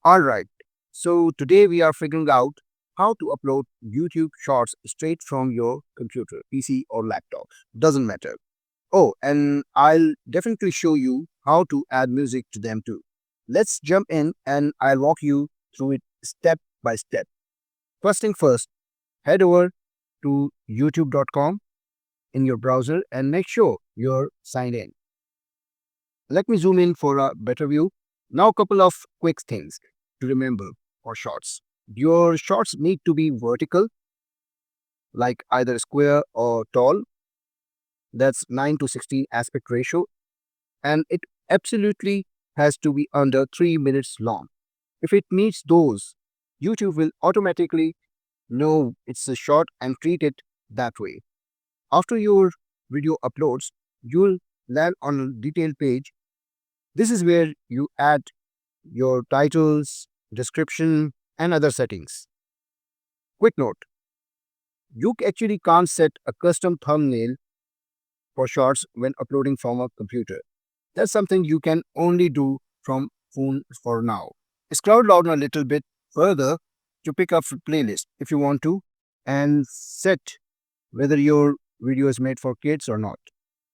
Alright, so today we are figuring out how to upload YouTube shorts straight from your computer, PC or laptop. Doesn't matter. Oh, and I'll definitely show you how to add music to them too. Let's jump in and I'll walk you through it step by step. First thing first, head over to youtube.com in your browser and make sure you're signed in. Let me zoom in for a better view. Now, a couple of quick things to remember for shorts. Your shorts need to be vertical, like either square or tall. That's 9 to 16 aspect ratio. And it absolutely has to be under 3 minutes long. If it meets those, YouTube will automatically know it's a short and treat it that way. After your video uploads, you'll land on a detailed page. This is where you add your titles, description, and other settings. Quick note, you actually can't set a custom thumbnail for shorts when uploading from a computer. That's something you can only do from phone for now. Scroll down a little bit further to pick up a playlist if you want to and set whether your video is made for kids or not.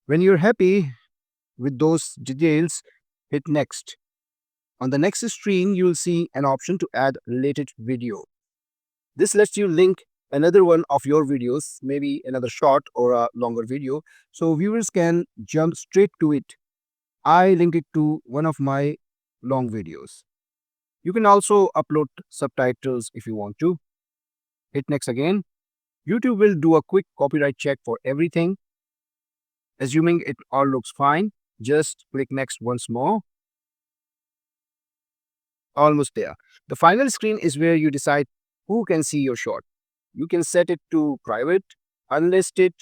When you're happy with those details, hit next. On the next screen, you'll see an option to add related video. This lets you link another one of your videos, maybe another short or a longer video, so viewers can jump straight to it. I link it to one of my long videos. You can also upload subtitles if you want to. Hit next again. YouTube will do a quick copyright check for everything. Assuming it all looks fine, just click next once more. Almost there. The final screen is where you decide who can see your short. You can set it to private, unlisted,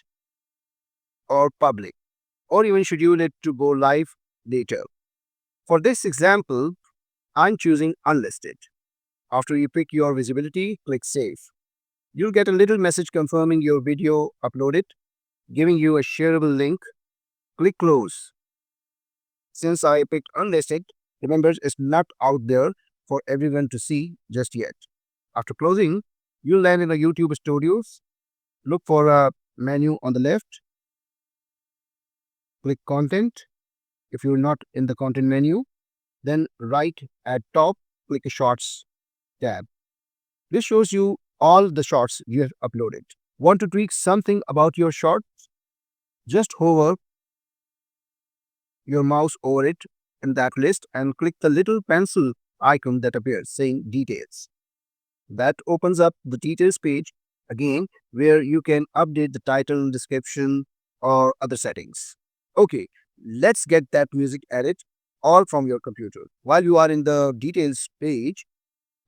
or public, or even schedule it to go live later. For this example, I'm choosing unlisted. After you pick your visibility, click Save. You'll get a little message confirming your video uploaded, giving you a shareable link. Click Close. Since I picked unlisted, remember it's not out there for everyone to see just yet. After closing, you'll land in a YouTube Studios. Look for a menu on the left. Click Content. If you're not in the Content menu, then right at top, click a Shorts tab. This shows you all the shorts you have uploaded. Want to tweak something about your short? Just hover your mouse over it in that list and click the little pencil icon that appears saying Details. That opens up the Details page again where you can update the title, description, or other settings. Okay, let's get that music added all from your computer. While you are in the Details page,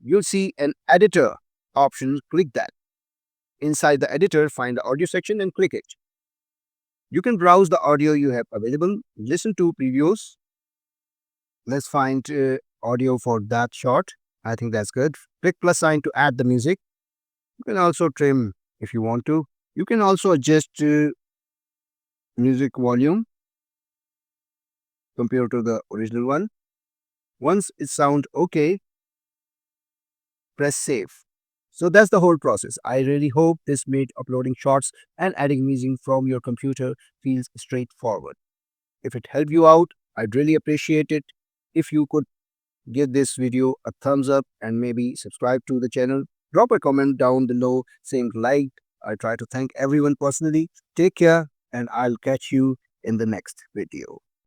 you'll see an Editor option. Click that. Inside the editor, find the audio section and click it. You can browse the audio you have available, listen to previews. Let's find audio for that short. I think that's good. Click plus sign to add the music. You can also trim if you want to. You can also adjust music volume compared to the original one. Once it sounds okay, press save. So that's the whole process. I really hope this made uploading shorts and adding music from your computer feels straightforward. If it helped you out, I'd really appreciate it if you could give this video a thumbs up and maybe subscribe to the channel. Drop a comment down below saying like. I try to thank everyone personally. Take care and I'll catch you in the next video.